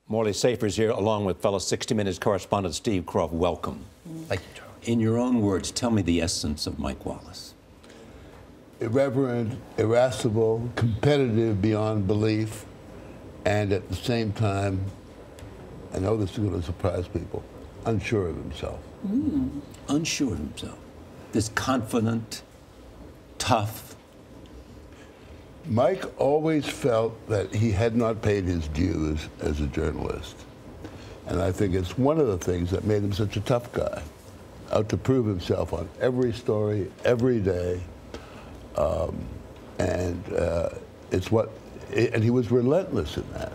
Morley Schieffer is here along with fellow 60 Minutes correspondent Steve Kroft. Welcome. Thank you, Charlie. In your own words, tell me the essence of Mike Wallace. Irreverent, irascible, competitive beyond belief, and at the same time, I know this is going to surprise people, unsure of himself. Unsure of himself. This confident, tough. Mike always felt that he had not paid his dues as a journalist. And I think it's one of the things that made him such a tough guy, out to prove himself on every story, every day. And he was relentless in that.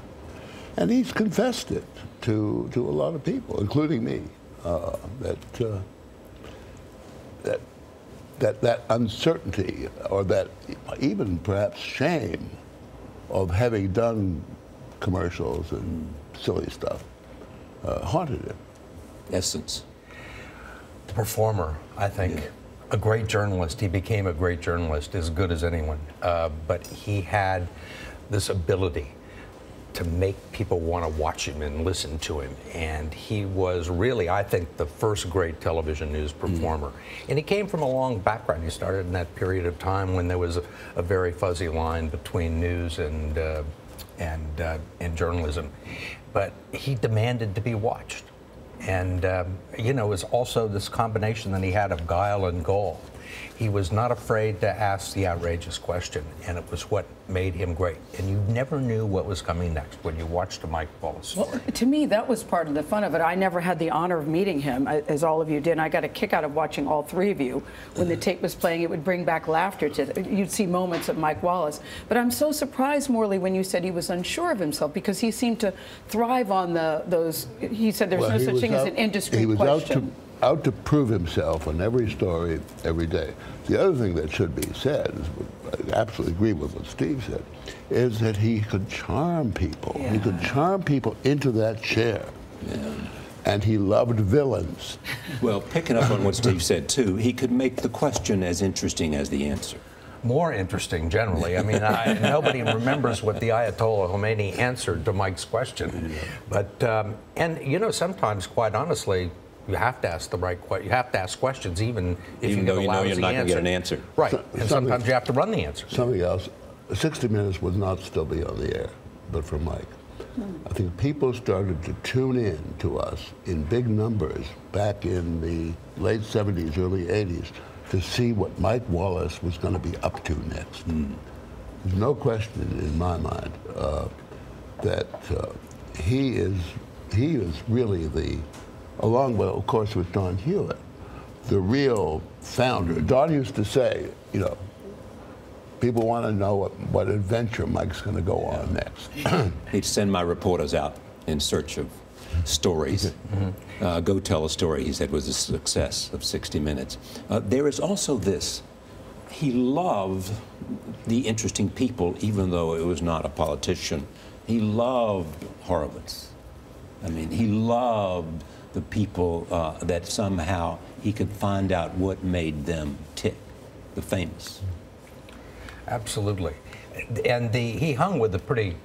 And he's confessed it to a lot of people, including me, that uncertainty, or that even perhaps shame of having done commercials and silly stuff haunted him. Essence. The performer, I think. Yeah. A great journalist. He became a great journalist, as good as anyone. But he had this ability to make people want to watch him and listen to him. And he was really, I think, the first great television news performer. And he came from a long background. He started in that period of time when there was a very fuzzy line between news and journalism. But he demanded to be watched. And, you know, it was also this combination that he had of guile and gall. He was not afraid to ask the outrageous question, and it was what made him great. And you never knew what was coming next when you watched a Mike Wallace story. Well, to me, that was part of the fun of it. I never had the honor of meeting him, as all of you did, and I got a kick out of watching all three of you. When the tape was playing, it would bring back laughter. You'd see moments of Mike Wallace. But I'm so surprised, Morley, when you said he was unsure of himself, because he seemed to thrive on those. He said there's no such thing as an indiscreet question. He was out to prove himself on every story, every day. The other thing that should be said, I absolutely agree with what Steve said, is that he could charm people. Yeah. He could charm people into that chair. Yeah. And he loved villains. Well, picking up on what Steve said, too, he could make the question as interesting as the answer. More interesting, generally. I mean, nobody remembers what the Ayatollah Khomeini answered to Mike's question. But, and, you know, sometimes, quite honestly, you have to ask the right question. You have to ask questions, even if you know you're not going to get an answer. Right. And sometimes you have to run the answer. Something else. 60 Minutes would not still be on the air, but for Mike. I think people started to tune in to us in big numbers back in the late 70s, early 80s, to see what Mike Wallace was going to be up to next. There's no question in my mind that he is really the, along with, of course, with Don Hewitt, the real founder. Don used to say, you know, people want to know what adventure Mike's going to go on next. He'd send my reporters out in search of stories. Go tell a story, he said, was a success of 60 Minutes. There is also this. He loved the interesting people, even though it was not a politician. He loved Horowitz. I mean, he loved the people that somehow he could find out what made them tick, the famous. Absolutely. And he hung with a pretty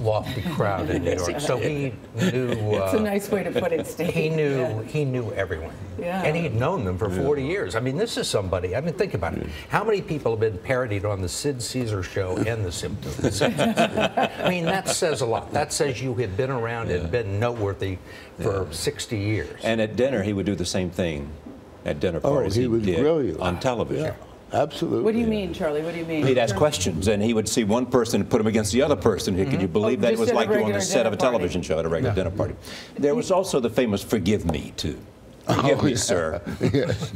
lofty crowd in New York, so he knew. It's a nice way to put it, Steve. He knew everyone, and he'd known them for 40 years. I mean, this is somebody. I mean, think about it. How many people have been parodied on the Sid Caesar Show and The Simpsons? I mean, that says a lot. That says you had been around and been noteworthy for 60 years. And at dinner, he would do the same thing at dinner parties. He was did brilliant on television. Yeah. Absolutely. What do you mean, Charlie? What do you mean? He'd ask questions, and he would see one person and put him against the other person. Can you believe that? It was like doing the set of a television show at a regular dinner party. There was also the famous "Forgive me" too. Forgive me, sir. Yes.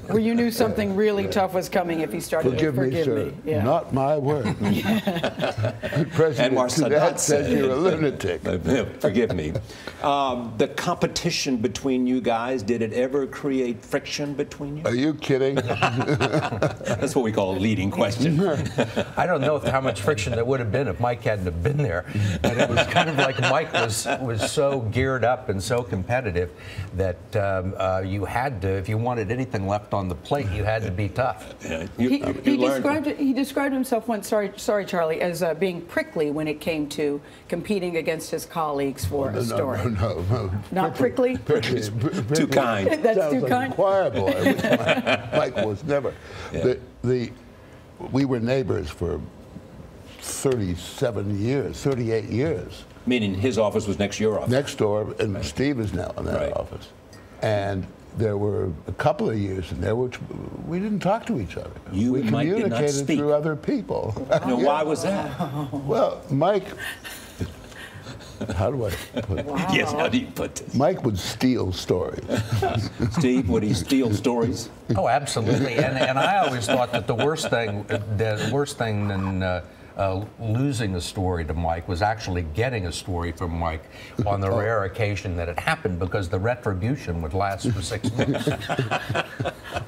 Where you knew something really tough was coming if he started Forgive to forgive me, sir. Yeah. Not my word. And Sadat says you're a lunatic. Forgive me. The competition between you guys, did it ever create friction between you? Are you kidding? That's what we call a leading question. I don't know how much friction there would have been if Mike hadn't have been there. And it was kind of like Mike was so geared up and so competitive that you had to, if you wanted anything left on the plate, you had to be tough. Yeah, He described himself once, sorry, Charlie, as being prickly when it came to competing against his colleagues for a story. No. Not prickly? Too kind. That's too kind? Choir boy. Mike was never. Yeah. We were neighbors for 37 years, 38 years. Meaning his office was next to your office. Next door, and Steve is now in that office. And there were a couple of years in there which we didn't talk to each other. You and Mike did not communicated speak. through other people. Now, why was that? Well, Mike, how do I put it? Wow. Yes, how do you put this? Mike would steal stories. Steve, would he steal stories? Oh, absolutely. And I always thought that the worst thing than losing a story to Mike was actually getting a story from Mike on the rare occasion that it happened, because the retribution would last for 6 months.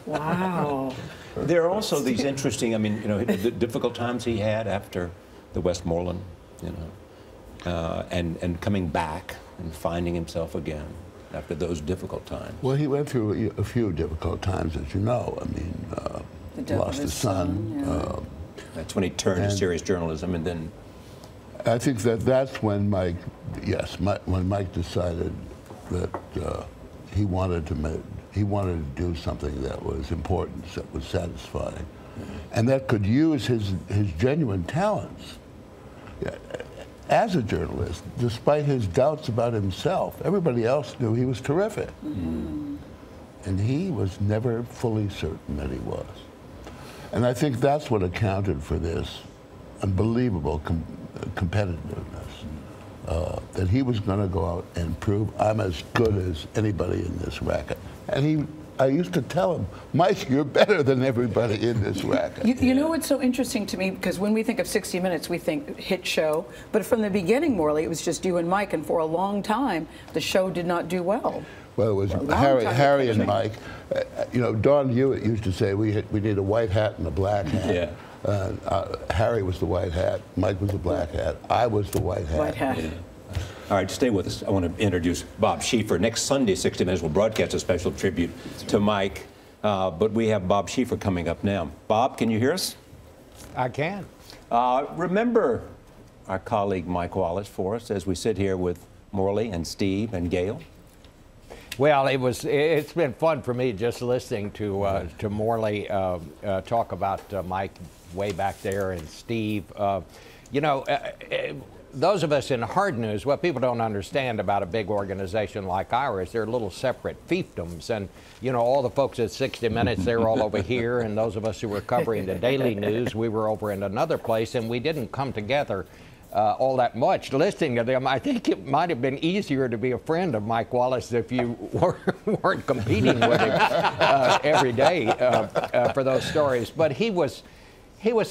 Wow. There are also these interesting, I mean, the difficult times he had after the Westmoreland, and coming back and finding himself again after those difficult times. Well, he went through a few difficult times, as you know. I mean, lost his son. Yeah. That's when he turned to serious journalism, and then I think that's when Mike, when Mike decided that he wanted to do something that was important, that was satisfying, and that could use his genuine talents. As a journalist, despite his doubts about himself, everybody else knew he was terrific. Mm. And he was never fully certain that he was. And I think that's what accounted for this unbelievable competitiveness, that he was going to go out and prove, I'm as good as anybody in this racket. And I used to tell him, Mike, you're better than everybody in this racket. You know what's so interesting to me, because when we think of 60 Minutes, we think hit show. But from the beginning, Morley, it was just you and Mike, and for a long time, the show did not do well. Well, it was Harry and Mike. Don Hewitt used to say we need a white hat and a black hat. Yeah. Harry was the white hat, Mike was the black hat, I was the white hat. White hat. Yeah. All right, stay with us. I want to introduce Bob Schieffer. Next Sunday, 60 Minutes will broadcast a special tribute to Mike, but we have Bob Schieffer coming up now. Bob, can you hear us? I can. Remember our colleague Mike Wallace for us as we sit here with Morley and Steve and Gail? Well, it's been fun for me just listening to Morley talk about Mike way back there, and Steve. Those of us in hard news, what people don't understand about a big organization like ours, they're little separate fiefdoms. And, all the folks at 60 Minutes, they're all over here. And those of us who were covering the daily news, we were over in another place. And we didn't come together all that much. Listening to them, I think it might have been easier to be a friend of Mike Wallace if you weren't competing with him every day for those stories. But he was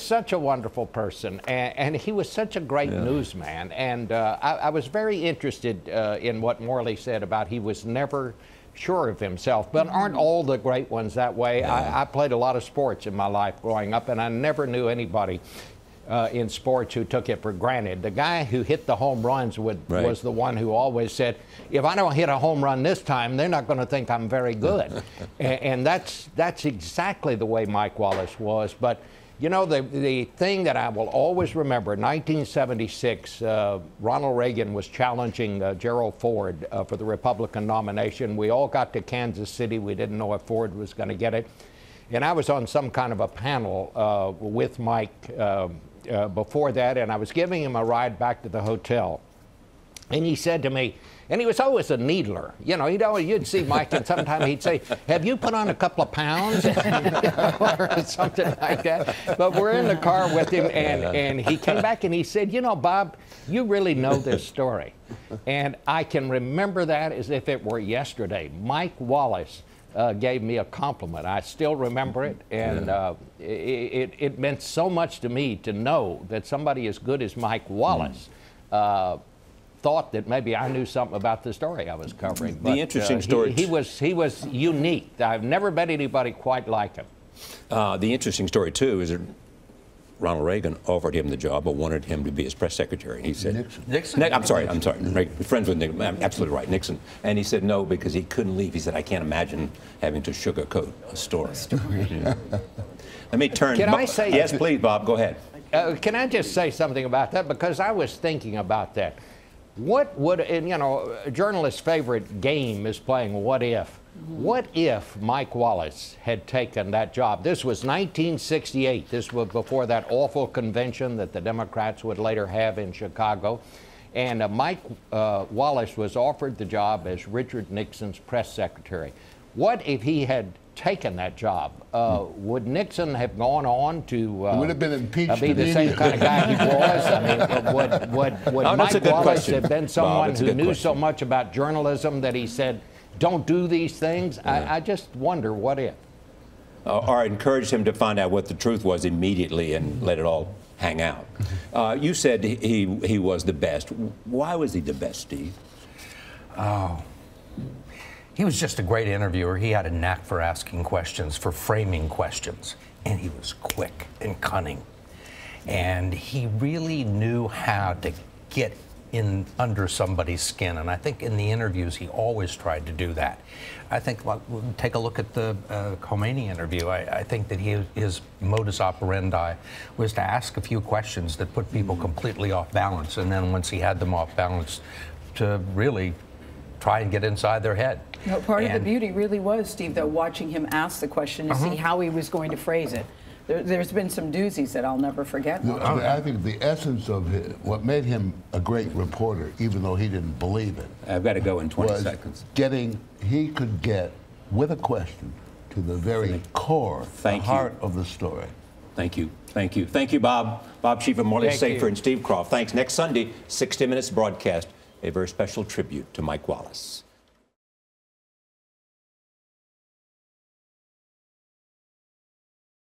such a wonderful person, and he was such a great newsman. And I was very interested in what Morley said about he was never sure of himself. But aren't all the great ones that way? Yeah. I played a lot of sports in my life growing up, and I never knew anybody in sports who took it for granted. The guy who hit the home runs was the one who always said, if I don't hit a home run this time, they're not going to think I'm very good. and that's exactly the way Mike Wallace was. But the thing that I will always remember, 1976, Ronald Reagan was challenging Gerald Ford for the Republican nomination. We all got to Kansas City. We didn't know if Ford was going to get it. And I was on some kind of a panel with Mike before that, and I was giving him a ride back to the hotel. And he said to me, and he was always a needler. You'd see Mike, and sometimes he'd say, have you put on a couple of pounds? Or something like that. But we're in the car with him, and he came back and he said, Bob, you really know this story. And I can remember that as if it were yesterday. Mike Wallace gave me a compliment. I still remember it, and it meant so much to me to know that somebody as good as Mike Wallace thought that maybe I knew something about the story I was covering. But, the interesting story. He was unique. I've never met anybody quite like him. The interesting story too is Ronald Reagan offered him the job or wanted him to be his press secretary. And he said, Nixon. I'm sorry. Friends with Nixon. I'm absolutely right, Nixon. And he said no because he couldn't leave. He said, I can't imagine having to sugarcoat a story. Yeah. Let me turn. Can I say? Yes, please, Bob. Go ahead. Can I just say something about that? Because I was thinking about that. What would, and you know, a journalist's favorite game is playing what if. What if Mike Wallace had taken that job? This was 1968. This was before that awful convention that the Democrats would later have in Chicago. And Mike Wallace was offered the job as Richard Nixon's press secretary. What if he had taken that job? Would Nixon have gone on to would have been impeached be the same kind of guy he was? I mean, would Mike Wallace have been someone who knew so much about journalism that he said, don't do these things? I just wonder, what if? Or encouraged him to find out what the truth was immediately and let it all hang out. You said he was the best. Why was he the best, Steve? Oh, he was just a great interviewer. He had a knack for asking questions, for framing questions, and he was quick and cunning. And he really knew how to get in under somebody's skin, and I think in the interviews he always tried to do that. I think, well, take a look at the Khomeini interview. I think that his modus operandi was to ask a few questions that put people completely off balance, and then once he had them off balance, to really try and get inside their head. You know, part of the beauty really was, Steve, though, watching him ask the question to see how he was going to phrase it. There's been some doozies that I'll never forget. I think the essence of what made him a great reporter, even though he didn't believe it, I've got to go in 20 was seconds. he could get, with a question, to the very core, the heart of the story. Thank you. Thank you. Thank you, Bob. Bob Schieffer, Morley Safer, and Steve Kroft. Thanks. Next Sunday, 60 Minutes broadcast, a very special tribute to Mike Wallace.